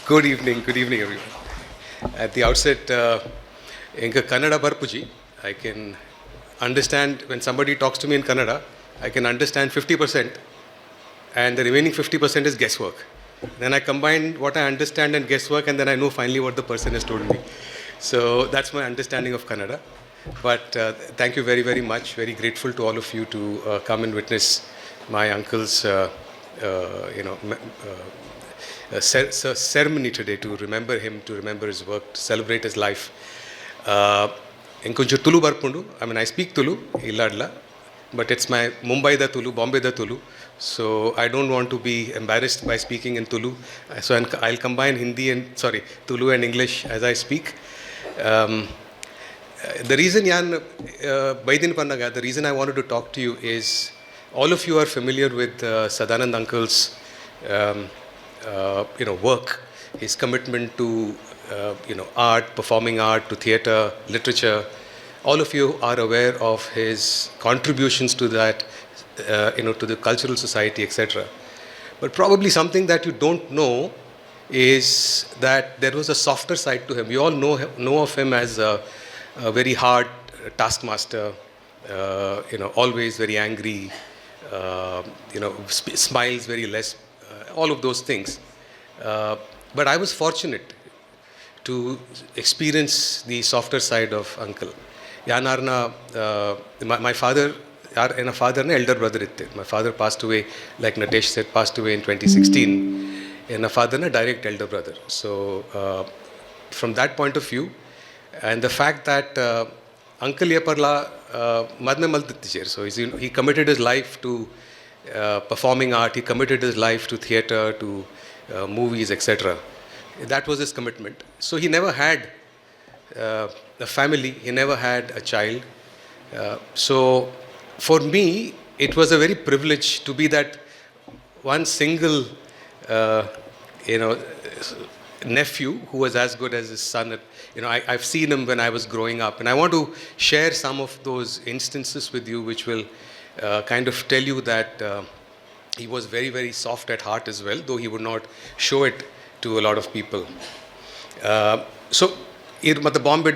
Good evening, everyone. At the outset, Enka Kannada Barpuji, I can understand when somebody talks to me in Kannada, I can understand 50%, and the remaining 50% is guesswork. Then I combine what I understand and guesswork, and then I know finally what the person has told me. So that's my understanding of Kannada. But thank you very, very much. Very grateful to all of you to come and witness my uncle's, ceremony today to remember him, to remember his work, to celebrate his life. ఇంకొంచెం తులు బర్పుండు I mean I speak Tulu ఇల్లాడ్లా but it's my Mumbai da Tulu, Bombay da Tulu. So I don't want to be embarrassed by speaking in Tulu. So I'll combine Hindi and, Tulu and English as I speak. The reason, Baidin Pannaga, the reason I wanted to talk to you is all of you are familiar with Sadanand Uncle's, work, his commitment to, art, performing art, to theatre, literature. All of you are aware of his contributions to that, to the cultural society, etc. But probably something that you don't know is that there was a softer side to him. You all know of him as a very hard taskmaster, always very angry, smiles very less, all of those things. But I was fortunate to experience the softer side of Uncle. Yanarna, my father, and a father and elder brother itte. My father passed away, like Natesh said, passed away in 2016. And a father and a direct elder brother. So from that point of view, and the fact that Uncle Yeparla madme maltitticher. So he committed his life to performing art. He committed his life to theatre, to movies, etc. That was his commitment. So he never had a family, he never had a child. So for me, it was a very privilege to be that one single, nephew who was as good as his son. I've seen him when I was growing up, and I want to share some of those instances with you, which will kind of tell you that he was very, very soft at heart as well, though he would not show it to a lot of people. Bombay,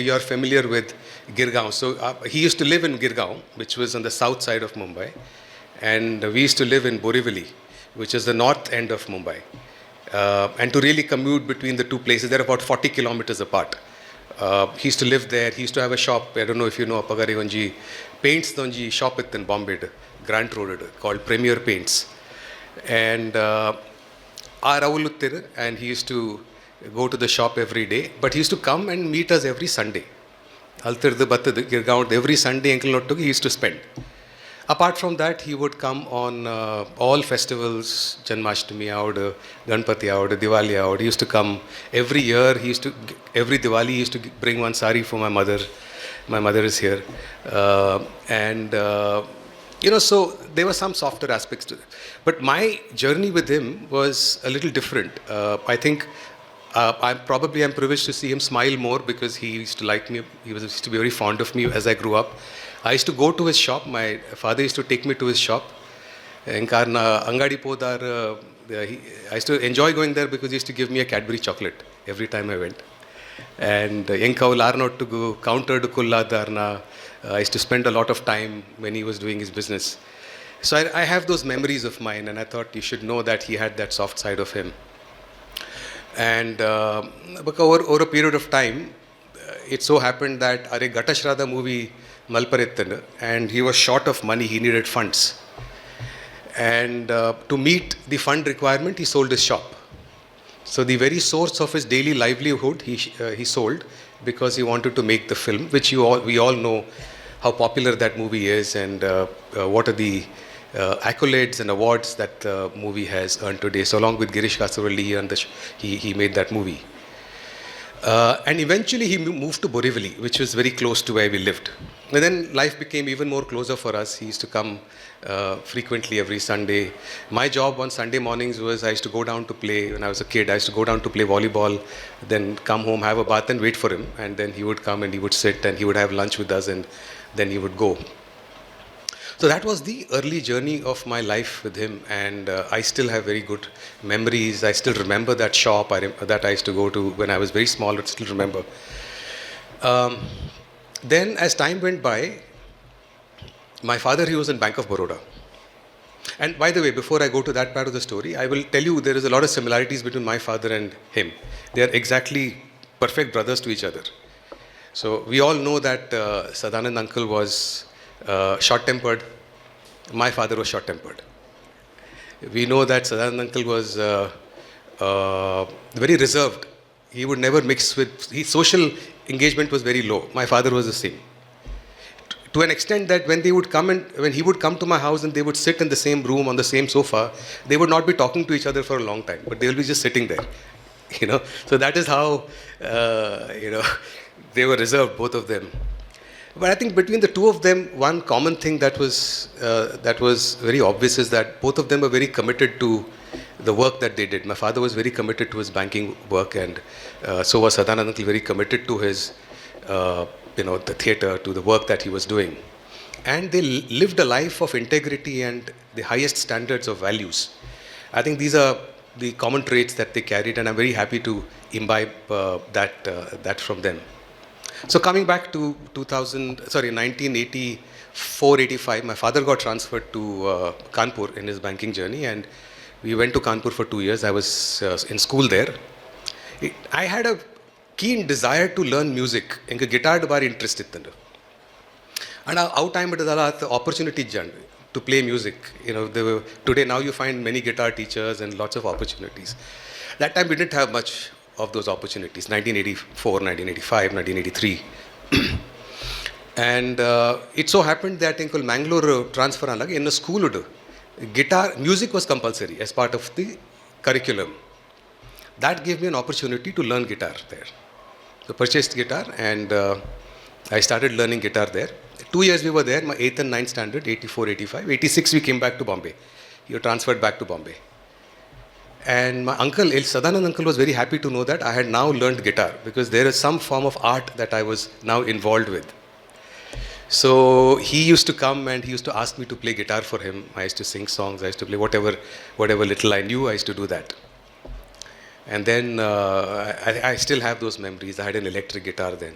you are familiar with Girgaon. So he used to live in Girgaon, which was on the south side of Mumbai, and we used to live in Borivali, which is the north end of Mumbai. And to really commute between the two places, they're about 40 kilometers apart. He used to live there. He used to have a shop. I don't know if you know Apagari Onji Paints Donji shop in Bombay, Grant Road, called Premier Paints. And and he used to go to the shop every day, but he used to come and meet us every Sunday. Every Sunday he used to spend. Apart from that, he would come on all festivals, Janmashtami out, Ganpati out, Diwali out. He used to come every year. Every Diwali, he used to bring one sari for my mother. My mother is here. So there were some softer aspects to it. But my journey with him was a little different. I think I'm privileged to see him smile more because he used to like me. He used to be very fond of me as I grew up. I used to go to his shop. My father used to take me to his shop. Angadi Podar, I used to enjoy going there because he used to give me a Cadbury chocolate every time I went. And Larnot to go counter to Kulla Darna. I used to spend a lot of time when he was doing his business. So I have those memories of mine, and I thought you should know that he had that soft side of him. And over a period of time, it so happened that Gata Shraddha movie Malparittan, and he was short of money. He needed funds, and to meet the fund requirement, he sold his shop. So the very source of his daily livelihood he sold because he wanted to make the film, which we all know how popular that movie is, and what are the accolades and awards that the movie has earned today. So along with Girish Kasavalli, he made that movie. And eventually he moved to Borivali, which was very close to where we lived. And then life became even more closer for us. He used to come frequently every Sunday. My job on Sunday mornings was I used to go down to play. When I was a kid, I used to go down to play volleyball, then come home, have a bath and wait for him. And then he would come and he would sit and he would have lunch with us, and then he would go. So that was the early journey of my life with him, and I still have very good memories. I still remember that shop that I used to go to when I was very small. I still remember. Um, then, as time went by, my father, he was in Bank of Baroda. And by the way, before I go to that part of the story, I will tell you there is a lot of similarities between my father and him. They are exactly perfect brothers to each other. So we all know that Sadanand uncle was short-tempered. My father was short-tempered. We know that Sadanand uncle was very reserved. He would never mix with, his social engagement was very low. My father was the same. To an extent that when they would come and when he would come to my house and they would sit in the same room on the same sofa, they would not be talking to each other for a long time, but they will be just sitting there. So that is how they were reserved, both of them. But I think between the two of them, one common thing that was very obvious is that both of them were very committed to the work that they did. My father was very committed to his banking work, and so was Sadanand uncle, very committed to his the theatre, to the work that he was doing. And they lived a life of integrity and the highest standards of values. I think these are the common traits that they carried, and I'm very happy to imbibe that from them. So coming back to 1984-85, my father got transferred to Kanpur in his banking journey, and we went to Kanpur for 2 years. I was in school there. I had a keen desire to learn music. Enga guitar bar interest ittandu. And our time it is the opportunity to play music. Today now you find many guitar teachers and lots of opportunities. That time we didn't have much of those opportunities. 1984, 1985, 1983. And it so happened that in Mangalore transfer in the school guitar music was compulsory as part of the curriculum. That gave me an opportunity to learn guitar there. So purchased guitar, and I started learning guitar there. 2 years we were there, my 8th and 9th standard, 84, 85. 86 we came back to Bombay. He transferred back to Bombay. And my uncle, Sadanand uncle, was very happy to know that I had now learned guitar, because there is some form of art that I was now involved with. So he used to come and he used to ask me to play guitar for him. I used to sing songs, I used to play whatever little I knew, I used to do that. And then I still have those memories. I had an electric guitar then.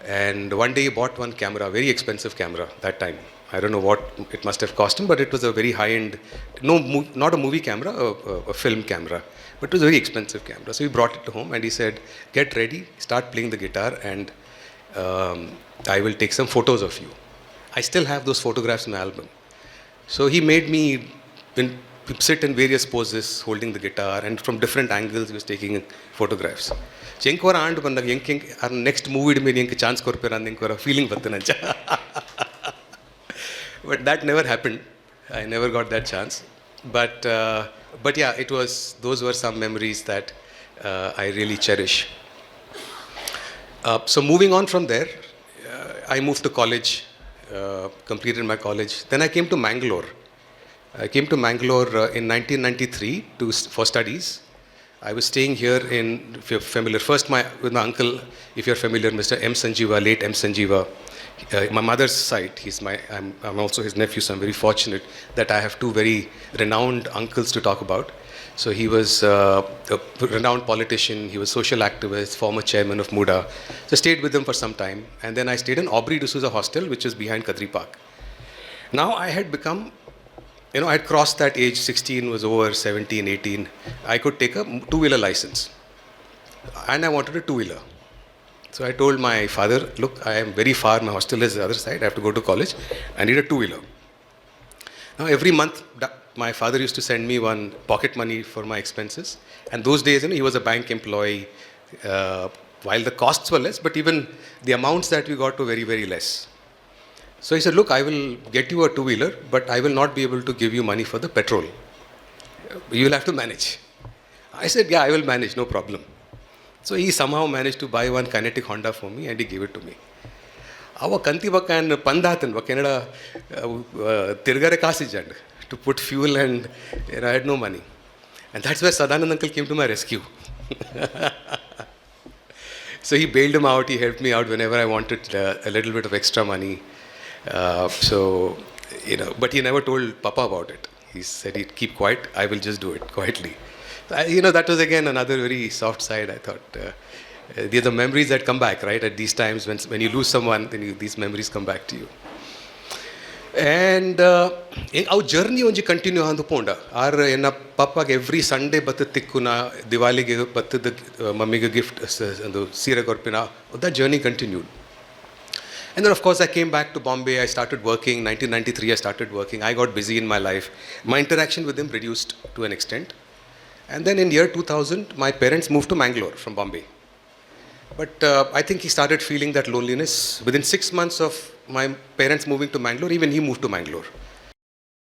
And one day he bought one camera, very expensive camera that time. I don't know what it must have cost him, but it was a very high-end, not a movie camera, a film camera. But it was a very expensive camera. So he brought it home and he said, get ready, start playing the guitar, and I will take some photos of you. I still have those photographs in my album. So he made me sit in various poses holding the guitar, and from different angles he was taking photographs. Next movie chance feeling. But that never happened. I never got that chance. But yeah, those were some memories that I really cherish. So moving on from there, I moved to college, completed my college. Then I came to Mangalore. I came to Mangalore in 1993 for studies. I was staying here if you're familiar, first with my uncle, if you're familiar, Mr. M. Sanjeeva, late M. Sanjeeva. My mother's side, I'm also his nephew, so I'm very fortunate that I have two very renowned uncles to talk about. So he was a renowned politician, he was social activist, former chairman of MUDA. So I stayed with him for some time, and then I stayed in Aubrey D'Souza Hostel, which is behind Kadri Park. Now I had become, I had crossed that age, 16 was over, 17, 18. I could take a two-wheeler license. And I wanted a two-wheeler. So I told my father, look, I am very far, my hostel is the other side, I have to go to college, I need a two-wheeler. Now every month, my father used to send me one pocket money for my expenses. And those days, he was a bank employee. While the costs were less, but even the amounts that we got were very, very less. So he said, look, I will get you a two-wheeler, but I will not be able to give you money for the petrol. You will have to manage. I said, yeah, I will manage, no problem. So he somehow managed to buy one Kinetic Honda for me, and he gave it to me. Our kanti bakan pandatan bakanada tirgare kasijand to put fuel, and I had no money. And that's where Sadanand uncle came to my rescue. So he bailed him out, he helped me out whenever I wanted a little bit of extra money. So But he never told Papa about it. He said he'd keep quiet. I will just do it quietly. That was again another very soft side. I thought these are memories that come back, right? At these times when you lose someone, then these memories come back to you. And our journey only continue on the ponda. Our papa every Sunday batte tikkuna Diwali ge batte the mummy ge gift and the sira korpina. That journey continued. And then of course I came back to Bombay. I started working. 1993 I started working. I got busy in my life. My interaction with him reduced to an extent. And then in year 2000 my parents moved to Mangalore from Bombay. But I think he started feeling that loneliness. Within 6 months of my parents moving to Mangalore, even he moved to Mangalore.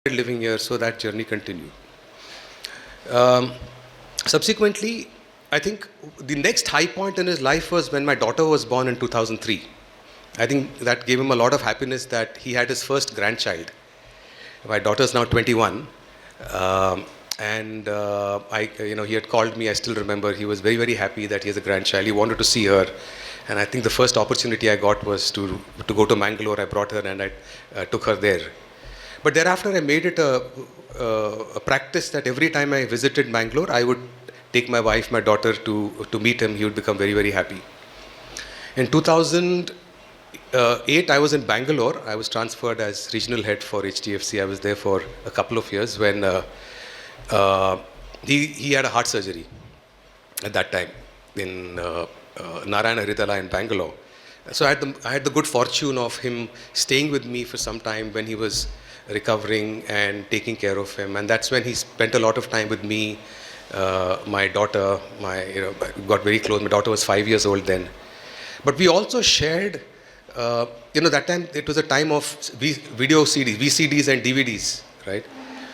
Living here, so that journey continued. Subsequently, I think the next high point in his life was when my daughter was born in 2003. I think that gave him a lot of happiness that he had his first grandchild. My daughter is now 21. He had called me, I still remember. He was very, very happy that he has a grandchild. He wanted to see her. And I think the first opportunity I got was to go to Mangalore. I brought her and I took her there. But thereafter, I made it a practice that every time I visited Mangalore, I would take my wife, my daughter to meet him. He would become very, very happy. In 2008, I was in Bangalore. I was transferred as regional head for HDFC. I was there for a couple of years when he had a heart surgery at that time in Narayana Hridayalaya in Bangalore. So I had the good fortune of him staying with me for some time when he was recovering and taking care of him. And that's when he spent a lot of time with me, my daughter. Got very close. My daughter was 5 years old then. But we also shared. That time it was a time of video CDs, VCDs and DVDs, right?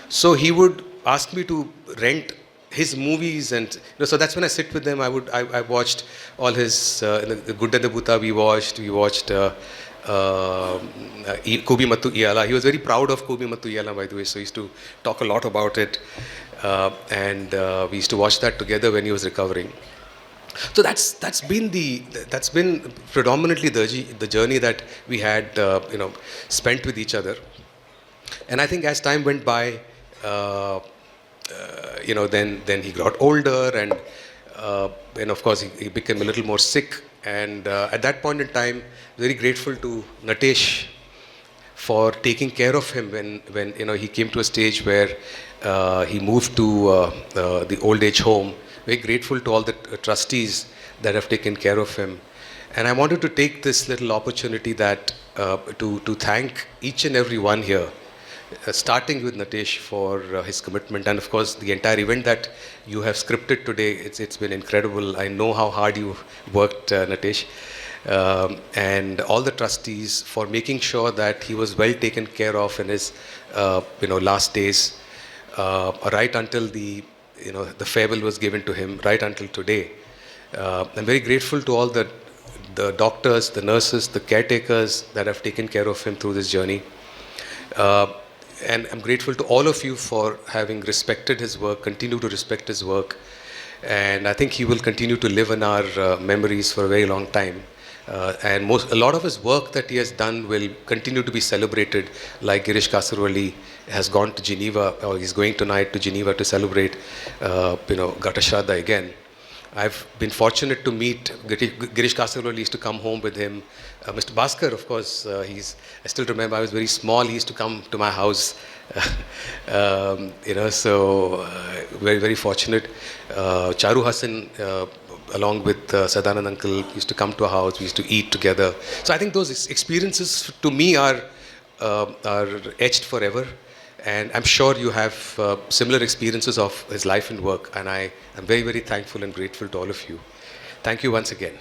So he would ask me to rent his movies, and so that's when I sit with him. I watched all his the Good and the Bhuta. We watched Kubi Mattu Iyala. He was very proud of Kubi Mattu Iyala, by the way. So he used to talk a lot about it, and we used to watch that together when he was recovering. So that's been predominantly the journey that we had spent with each other. And I think as time went by, then he got older, and of course he became a little more sick. And at that point in time, very grateful to Natesh for taking care of him when he came to a stage where he moved to the old age home. Very grateful to all the trustees that have taken care of him. And I wanted to take this little opportunity to thank each and every one here, starting with Natesh for his commitment, and of course the entire event that you have scripted today. It's been incredible. I know how hard you worked, Natesh, and all the trustees for making sure that he was well taken care of in his last days, right until the farewell was given to him, right until today. I'm very grateful to all the doctors, the nurses, the caretakers that have taken care of him through this journey. And I'm grateful to all of you for having respected his work, continue to respect his work. And I think he will continue to live in our memories for a very long time. And a lot of his work that he has done will continue to be celebrated, like Girish Kasarwalli has gone to Geneva, or he's going tonight to Geneva to celebrate, Ghata Shraddha again. I've been fortunate to meet Girish Kasarwalli. Used to come home with him. Mr. Bhaskar, of course, I still remember I was very small. He used to come to my house, very, very fortunate. Charu Hassan, along with Sadanand uncle, used to come to our house. We used to eat together. So I think those experiences to me are etched forever. And I'm sure you have similar experiences of his life and work. And I am very, very thankful and grateful to all of you. Thank you once again.